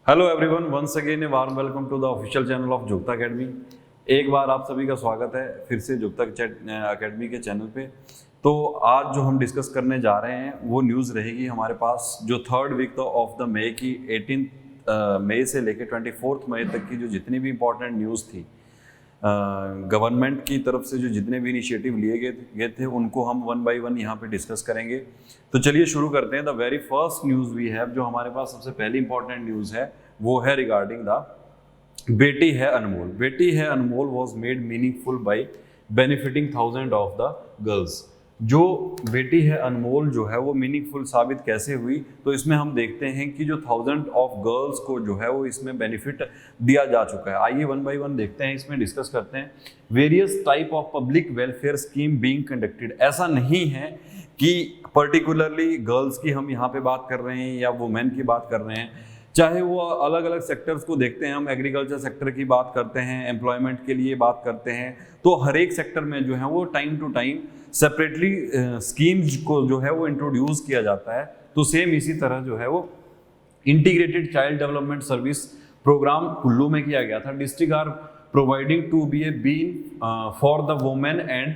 Hello everyone, once again a warm welcome to the official channel of Jugta academy. एक बार आप सभी का स्वागत है फिर से जुगता अकेडमी के चैनल पे। तो आज जो हम डिस्कस करने जा रहे हैं वो न्यूज़ रहेगी हमारे पास जो third week of the May की 18 मई से लेकर 24 मई तक की जो जितनी भी इंपॉर्टेंट न्यूज़ थी गवर्नमेंट की तरफ से, जो जितने भी इनिशिएटिव लिए गए थे उनको हम वन बाय वन यहाँ पे डिस्कस करेंगे। तो चलिए शुरू करते हैं। The very first news we have, जो हमारे पास सबसे पहली इंपॉर्टेंट न्यूज़ है वो है रिगार्डिंग द बेटी Hai Anmol. Beti Hai Anmol was made meaningful by benefiting 1000 of the girls. जो बेटी है अनमोल जो है वो मीनिंगफुल साबित कैसे हुई, तो इसमें हम देखते हैं कि जो 1000 ऑफ गर्ल्स को जो है वो इसमें बेनिफिट दिया जा चुका है। आइए वन बाय वन देखते हैं, इसमें डिस्कस करते हैं। Various type of public welfare scheme being conducted. ऐसा नहीं है कि पर्टिकुलरली गर्ल्स की हम यहाँ पे बात कर रहे हैं या वुमेन की बात कर रहे हैं, चाहे वो अलग अलग सेक्टर्स को देखते हैं। हम एग्रीकल्चर सेक्टर की बात करते हैं, एम्प्लॉयमेंट के लिए बात करते हैं, तो हर एक सेक्टर में जो है वो time to time separately schemes को जो है वो इंट्रोड्यूस किया जाता है। तो सेम इसी तरह जो है वो integrated child development service programme Kullu में किया गया था। District are providing to be a boon for the women and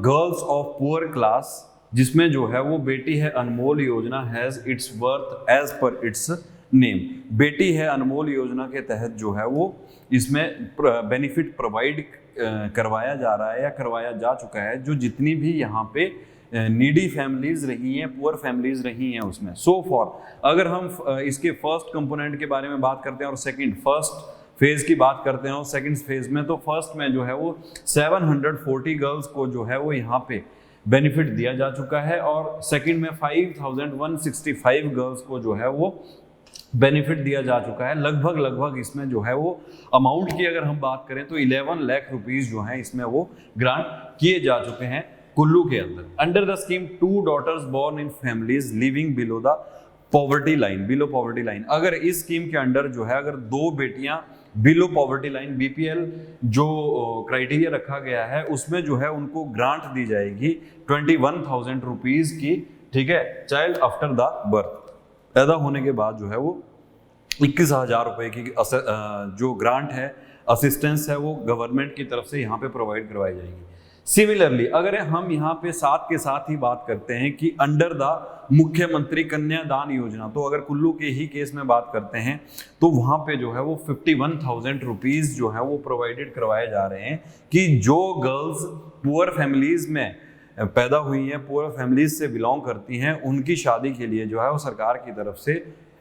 girls of poor class, जिसमें जो है वो Beti Hai Anmol Yojana has its worth as per its name. Beti Hai Anmol योजना के तहत जो है वो इसमें बेनिफिट प्रोवाइड करवाया जा रहा है या करवाया जा चुका है। जो जितनी भी यहाँ पे नीडी फैमिलीज रही हैं, पुअर फैमिलीज रही हैं उसमें सो फॉर, अगर हम इसके फर्स्ट कंपोनेंट के बारे में बात करते हैं और सेकंड फर्स्ट फेज की बात करते हैं और सेकंड फेज में, तो फर्स्ट में जो है वो 740 गर्ल्स को जो है वो यहाँ पे बेनिफिट दिया जा चुका है और सेकंड में 5165 गर्ल्स को जो है वो बेनिफिट दिया जा चुका है। लगभग इसमें जो है वो अमाउंट की अगर हम बात करें तो 11 लाख रुपीस जो हैं इसमें वो ग्रांट किए जा चुके हैं कुल्लू के अंदर। Under the scheme 2 daughters born in families living below the poverty line, अगर इस स्कीम के अंडर जो है अगर 2 बेटियां बिलो पॉवर्टी लाइन, बीपीएल जो क्राइटेरिया रखा गया है उसमें जो है उनको ग्रांट दी जाएगी 21,000 रुपीज की, ठीक है, चाइल्ड आफ्टर द बर्थ, पैदा होने के बाद जो है वो 21,000 रुपए की जो ग्रांट है, असिस्टेंस है, वो गवर्नमेंट की तरफ से यहाँ पे प्रोवाइड करवाई जाएगी। सिमिलरली अगर हम यहाँ पे साथ के साथ ही बात करते हैं कि अंडर द मुख्यमंत्री कन्यादान योजना, तो अगर कुल्लू के ही केस में बात करते हैं तो वहाँ पे जो है वो 51,000 रुपीज जो है वो प्रोवाइडेड करवाए जा रहे हैं कि जो गर्ल्स पुअर फैमिलीज में पैदा हुई हैं, पुअर फैमिलीज से बिलोंग करती हैं, उनकी शादी के लिए जो है वो सरकार की तरफ से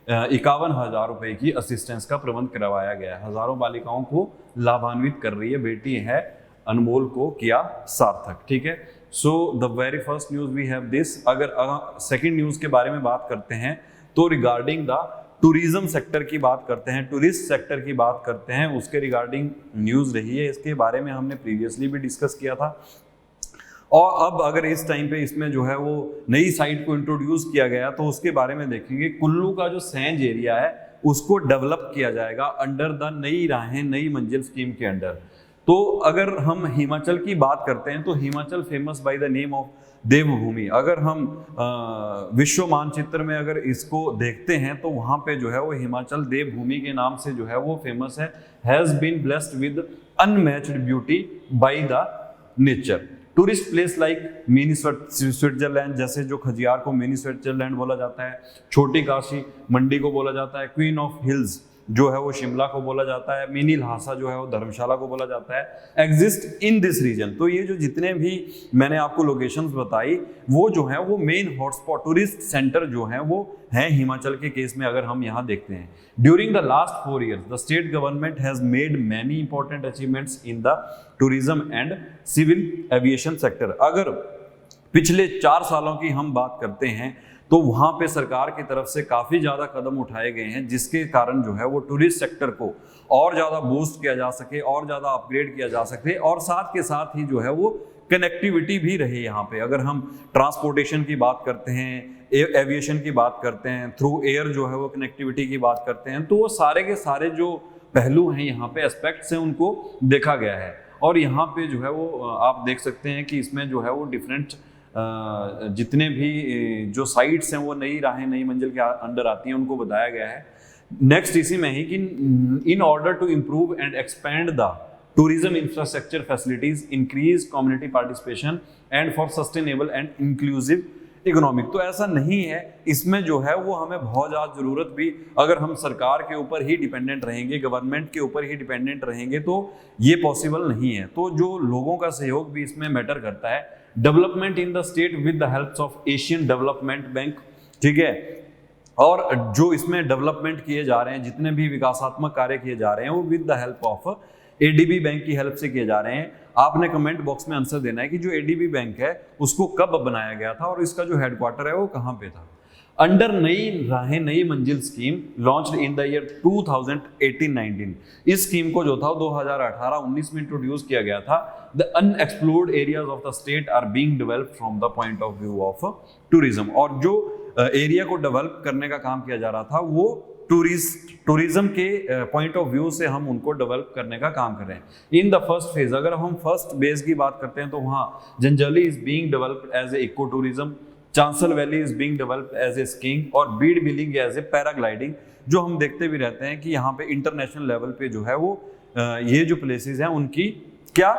51,000 रुपए की असिस्टेंस का प्रबंध करवाया गया है। हजारों बालिकाओं को लाभान्वित कर रही है बेटी है अनमोल को किया सार्थक, ठीक है। So the very first news we have this. अगर सेकंड न्यूज के बारे में बात करते हैं तो रिगार्डिंग द टूरिज्म सेक्टर की बात करते हैं, टूरिस्ट सेक्टर की बात करते हैं, उसके रिगार्डिंग न्यूज रही है। इसके बारे में हमने प्रीवियसली भी डिस्कस किया था और अब अगर इस टाइम पे इसमें जो है वो नई साइट को इंट्रोड्यूस किया गया तो उसके बारे में देखेंगे। कुल्लू का जो सैंज एरिया है उसको डेवलप किया जाएगा अंडर द नई राहें नई मंजिल स्कीम के अंडर। तो अगर हम हिमाचल की बात करते हैं तो Himachal famous by the name of Devbhoomi. अगर हम विश्व मानचित्र में अगर इसको देखते हैं तो वहाँ पे जो है वो हिमाचल देवभूमि के नाम से जो है वो फेमस है। Has been blessed with unmatched beauty by the nature. Tourist place like mini Switzerland, जैसे जो खजियार को मिनी स्विट्जरलैंड बोला जाता है, छोटी काशी मंडी को बोला जाता है, क्वीन ऑफ हिल्स जो है वो शिमला को बोला जाता है, मिनी लहासा जो है वो धर्मशाला को बोला जाता है, एग्जिस्ट इन दिस रीजन। तो ये जो जितने भी मैंने आपको लोकेशंस बताई वो जो है वो मेन हॉटस्पॉट टूरिस्ट सेंटर जो है वो है हिमाचल के केस में। अगर हम यहाँ देखते हैं during the last 4 years the state government has made many important achievements in the tourism and civil aviation sector. अगर पिछले 4 सालों की हम बात करते हैं तो वहाँ पे सरकार की तरफ से काफ़ी ज़्यादा कदम उठाए गए हैं जिसके कारण जो है वो टूरिस्ट सेक्टर को और ज़्यादा बूस्ट किया जा सके और ज़्यादा अपग्रेड किया जा सके और साथ के साथ ही जो है वो कनेक्टिविटी भी रहे यहाँ पे। अगर हम ट्रांसपोर्टेशन की बात करते हैं, एविएशन की बात करते हैं, थ्रू एयर जो है वो कनेक्टिविटी की बात करते हैं, तो वो सारे के सारे जो पहलू हैं यहाँ पे एस्पेक्ट्स हैं उनको देखा गया है। और यहाँ पे जो है वो आप देख सकते हैं कि इसमें जो है वो डिफरेंट जितने भी जो साइट्स हैं वो नई राहें नई मंजिल के अंडर आती हैं उनको बताया गया है नेक्स्ट इसी में ही कि in order to improve and expand the tourism infrastructure facilities, increase community participation and for sustainable and inclusive economic. तो ऐसा नहीं है, इसमें जो है वो हमें बहुत ज़्यादा ज़रूरत भी, अगर हम सरकार के ऊपर ही डिपेंडेंट रहेंगे, गवर्नमेंट के ऊपर ही डिपेंडेंट रहेंगे तो ये पॉसिबल नहीं है। तो जो लोगों का सहयोग भी इसमें मैटर करता है। Development in the state with the help of Asian development bank, ठीक है। और जो इसमें डेवलपमेंट किए जा रहे हैं, जितने भी विकासात्मक कार्य किए जा रहे हैं वो with the help of ADB bank की हेल्प से किए जा रहे हैं। आपने कमेंट बॉक्स में आंसर देना है कि जो एडीबी बैंक है उसको कब बनाया गया था और इसका जो हेडक्वार्टर है वो कहाँ पे था। अंडर नई राहें नई मंजिल scheme launched in the year 2018-19, इस स्कीम को जो था 2018-19 में इंट्रोड्यूस किया गया था। The unexplored areas of the state are being developed from the point of view of tourism. और जो एरिया को डेवलप करने का काम किया जा रहा था वो टूरिज्म के पॉइंट ऑफ व्यू से हम उनको डेवलप करने का काम कर रहे हैं। इन द फर्स्ट फेज, अगर हम फर्स्ट बेस की बात करते हैं तो वहाँ Janjehli is being developed as a eco tourism, Chanshal valley is being developed as a skiing और Bir Billing as a paragliding. जो हम देखते भी रहते हैं कि यहाँ पे इंटरनेशनल लेवल पे जो है वो ये जो प्लेसेस हैं उनकी क्या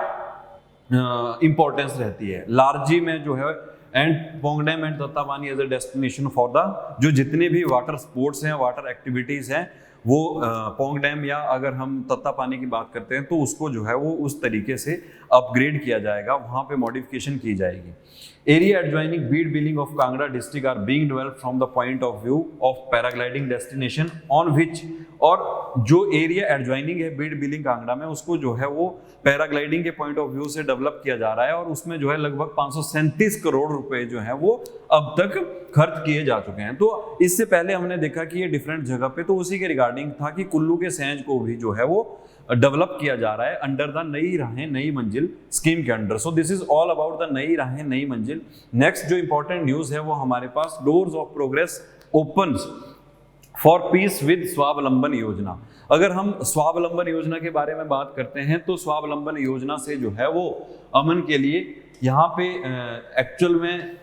इंपॉर्टेंस रहती है। लारजी में जो है and Pong dam and Tattapani as a destination for the, जो जितने भी वाटर स्पोर्ट्स हैं, वाटर एक्टिविटीज हैं, वो पोंग डैम या अगर हम तत्तापानी की बात करते हैं तो उसको जो है वो उस तरीके से अपग्रेड किया जाएगा, वहाँ पे मॉडिफिकेशन की जाएगी। Area adjoining Bir Billing of Kangra district are being developed from the point of view of paragliding destination on which, और जो एरिया एडजॉइनिंग है बीड बिलिंग कांगड़ा में उसको जो है वो पैराग्लाइडिंग के पॉइंट ऑफ व्यू से डेवलप किया जा रहा है और उसमें जो है लगभग 537 करोड़ रुपए जो है वो अब तक खर्च किए जा चुके हैं। तो इससे पहले हमने देखा कि ये डिफरेंट जगह पे, तो उसी के रिगार्डिंग था कि कुल्लू के सेंज को भी जो है वो डेवलप किया जा रहा है अंडर द नई राहें नई मंजिल स्कीम के under. So this is all about the नई राहें नई मंजिल। नेक्स्ट जो इंपॉर्टेंट न्यूज है वो हमारे पास, doors of progress opens for peace with Swavalamban Yojana. अगर हम स्वावलंबन योजना के बारे में बात करते हैं तो स्वावलंबन योजना से जो है वो अमन के लिए, यहाँ पे एक्चुअल में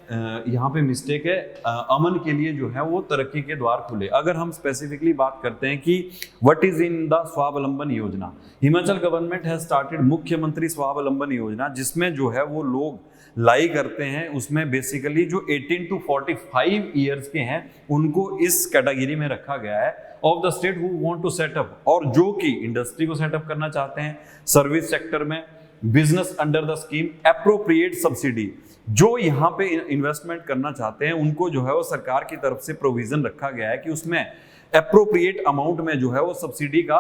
यहाँ पे मिस्टेक है, अमन के लिए जो है वो तरक्की के द्वार खुले। अगर हम स्पेसिफिकली बात करते हैं कि व्हाट इज इन द स्वावलंबन योजना, हिमाचल गवर्नमेंट हैज स्टार्टेड मुख्यमंत्री स्वावलंबन योजना, जिसमें जो है वो लोग लाई करते हैं। उसमें बेसिकली जो 18 to 45 ईयर्स के हैं उनको इस कैटेगरी में रखा गया है of the state who want to set up, और जो कि इंडस्ट्री को सेटअप करना चाहते हैं, सर्विस सेक्टर में, business under the scheme appropriate subsidy, जो यहाँ पे इन्वेस्टमेंट करना चाहते हैं उनको जो है वो सरकार की तरफ से प्रोविजन रखा गया है कि उसमें एप्रोप्रिएट अमाउंट में जो है वो सब्सिडी का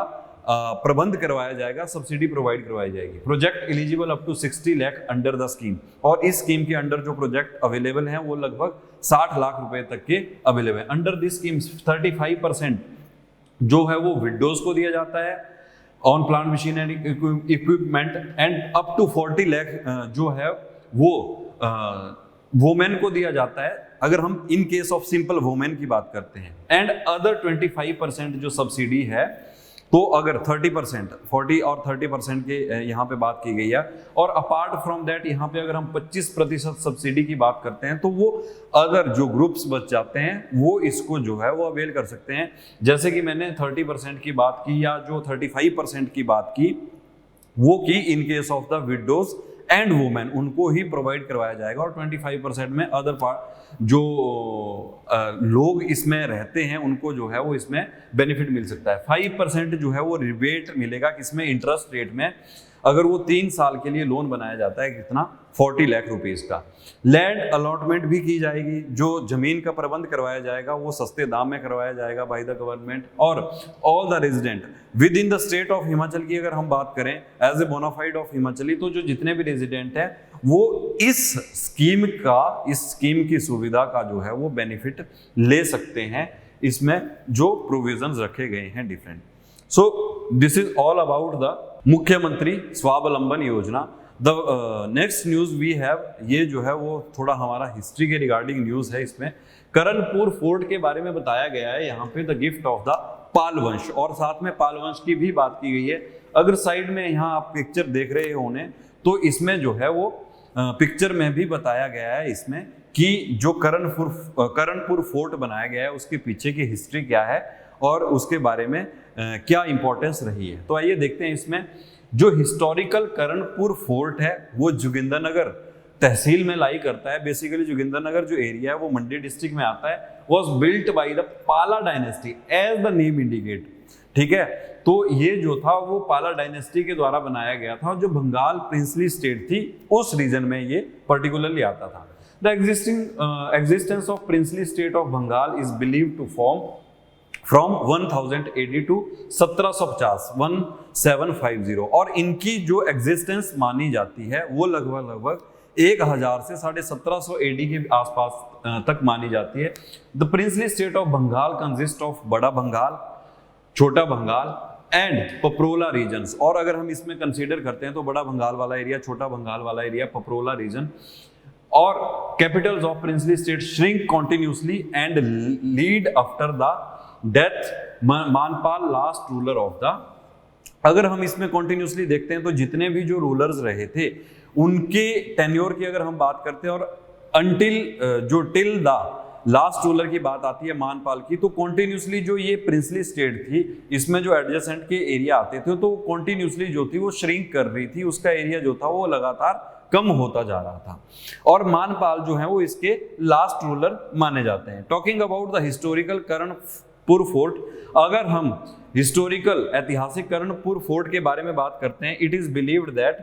प्रबंध करवाया जाएगा, सब्सिडी प्रोवाइड करवाई जाएगी। Project eligible up to 60 lakh under the scheme, और इस स्कीम के अंडर जो प्रोजेक्ट अवेलेबल हैं वो लगभग 60 लाख रुपए तक के अवेलेबल है। अंडर दिस स्कीम 35% जो है वो विडोज को दिया जाता है on plant machinery equipment, and up to 40 lakh जो है वो वुमेन को दिया जाता है अगर हम in case of simple women की बात करते हैं। एंड अदर 25% जो सब्सिडी है, तो अगर 30%, 40 और 30% के यहाँ पे बात की गई है। और अपार्ट फ्रॉम दैट यहाँ पे अगर हम 25% सब्सिडी की बात करते हैं तो वो अदर जो ग्रुप्स बच जाते हैं वो इसको जो है वो अवेल कर सकते हैं। जैसे कि मैंने 30% की बात की या जो 35% की बात की वो की in case of the widows and women, उनको ही प्रोवाइड करवाया जाएगा। और 25% में अदर पार्ट जो लोग इसमें रहते हैं उनको जो है वो इसमें बेनिफिट मिल सकता है। 5% जो है वो रिबेट मिलेगा किसमें, इंटरेस्ट रेट में। अगर वो 3 साल के लिए लोन बनाया जाता है कितना, 40 लाख रुपीस का। लैंड अलॉटमेंट भी की जाएगी, जो जमीन का प्रबंध करवाया जाएगा वो सस्ते दाम में करवाया जाएगा बाय द गवर्नमेंट। और all the resident within the state of Himachal की अगर हम बात करें as a bonafide of Himachali, तो जो जितने भी रेजिडेंट हैं वो इस स्कीम की सुविधा का जो है वो बेनिफिट ले सकते हैं। इसमें जो प्रोविजंस रखे गए हैं different. So this is all about the Mukhyamantri Swavalamban Yojana. The next news we have, ये जो है वो थोड़ा हमारा हिस्ट्री के रिगार्डिंग न्यूज है। इसमें करणपुर फोर्ट के बारे में बताया गया है यहाँ पे, द गिफ्ट ऑफ द पाल वंश, और साथ में पाल वंश की भी बात की गई है। अगर साइड में यहाँ आप पिक्चर देख रहे होने तो इसमें जो है वो पिक्चर में भी बताया गया है इसमें कि जो करणपुर फोर्ट बनाया गया है उसके पीछे की हिस्ट्री क्या है और उसके बारे में क्या इंपॉर्टेंस रही है। तो आइए देखते हैं इसमें। जो हिस्टोरिकल करणपुर फोर्ट है वो जोगिंदरनगर तहसील में लाई करता है। बेसिकली जोगिंदरनगर जो एरिया है वो मंडी डिस्ट्रिक्ट में आता है। Was built by the Pala dynasty as the name indicate. ठीक है, तो ये जो था वो पाला डायनेस्टी के द्वारा बनाया गया था। जो बंगाल प्रिंसली स्टेट थी उस रीजन में ये पर्टिकुलरली आता था। The existence of princely state of Bengal is believed to form from 1000 AD to 1750 और इनकी जो एग्जिस्टेंस मानी जाती है वो लगभग 1000 से 1750 AD के आसपास तक मानी जाती है। The princely state of Bangahal consist of Bara Bangahal, छोटा बंगाल एंड पपरोला रीजन्स। और अगर हम इसमें कंसीडर करते हैं तो बड़ा बंगाल वाला एरिया, छोटा बंगाल वाला एरिया, पपरोला रीजन। और Capitals of princely state shrink continuously and lead after the death Manpal last ruler of the. अगर हम इसमें कॉन्टिन्यूसली देखते हैं तो जितने भी जो रूलर्स रहे थे उनके टेन्योर की अगर हम बात करते हैं और अनटिल जो टिल द लास्ट रूलर की बात आती है मानपाल की, तो कॉन्टिन्यूसली जो ये प्रिंसली स्टेट थी इसमें जो एडजेसेंट के एरिया आते थे तो कॉन्टिन्यूसली जो थी वो श्रिंक कर रही थी। उसका एरिया जो था वो लगातार कम होता जा रहा था और मानपाल जो है वो इसके लास्ट रूलर माने जाते हैं। Talking about the historical Karanpur fort, अगर हम हिस्टोरिकल ऐतिहासिक करणपुर फोर्ट के बारे में बात करते हैं, it is believed that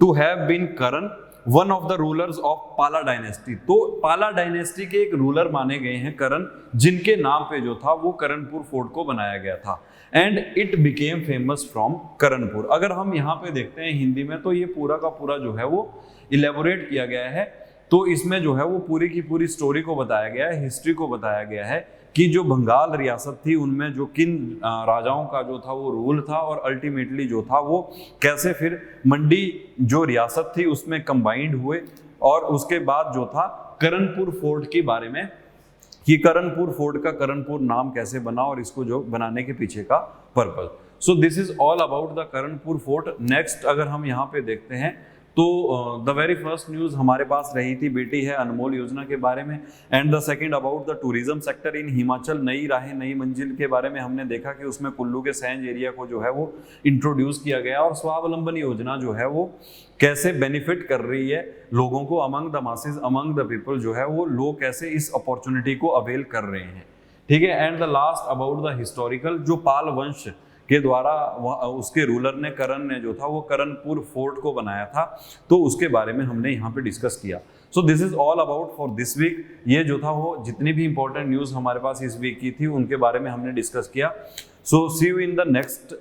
to have been Karan one of the rulers of Pala dynasty. तो पाला डायनेस्टी के एक रूलर माने गए हैं करण, जिनके नाम पे जो था वो करणपुर फोर्ट को बनाया गया था। And it became famous from Karanpur. अगर हम यहाँ पे देखते हैं हिंदी में तो ये पूरा का पूरा जो है वो इलेबोरेट किया गया है। तो इसमें जो है वो पूरी की पूरी स्टोरी को बताया गया है, हिस्ट्री को बताया गया है कि जो बंगाल रियासत थी उनमें जो किन राजाओं का जो था वो रूल था और अल्टीमेटली जो था वो कैसे फिर मंडी जो रियासत थी उसमें कंबाइंड हुए। और उसके बाद जो था करणपुर फोर्ट के बारे में कि करणपुर फोर्ट का करणपुर नाम कैसे बना और इसको जो बनाने के पीछे का purpose. So this is all about the Karanpur fort. Next अगर हम यहाँ पे देखते हैं तो द वेरी फर्स्ट न्यूज़ हमारे पास रही थी बेटी है अनमोल योजना के बारे में। And the second about the tourism sector in Himachal, नई राहें नई मंजिल के बारे में हमने देखा कि उसमें कुल्लू के सैंज एरिया को जो है वो इंट्रोड्यूस किया गया और स्वावलंबन योजना जो है वो कैसे बेनिफिट कर रही है लोगों को, among the masses among the people जो है वो लोग कैसे इस अपॉर्चुनिटी को अवेल कर रहे हैं। ठीक है, and the last about the historical, जो पाल वंश के द्वारा उसके रूलर ने करण ने जो था वो करणपुर फोर्ट को बनाया था, तो उसके बारे में हमने यहाँ पे डिस्कस किया। So this is all about for this week. ये जो था वो जितनी भी इंपॉर्टेंट न्यूज़ हमारे पास इस वीक की थी उनके बारे में हमने डिस्कस किया। So see you in the next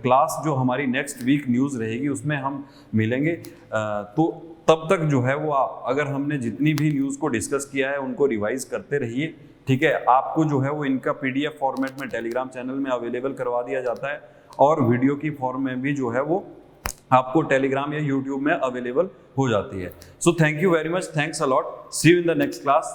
class. जो हमारी नेक्स्ट वीक न्यूज़ रहेगी उसमें हम मिलेंगे। तो तब तक जो है वो अगर हमने जितनी भी न्यूज़ को डिस्कस किया है उनको रिवाइज करते रहिए। ठीक है, आपको जो है वो इनका PDF फॉर्मेट में टेलीग्राम चैनल में अवेलेबल करवा दिया जाता है और वीडियो की फॉर्म में भी जो है वो आपको टेलीग्राम या यूट्यूब में अवेलेबल हो जाती है। So thank you very much, thanks a lot, see you in the next class.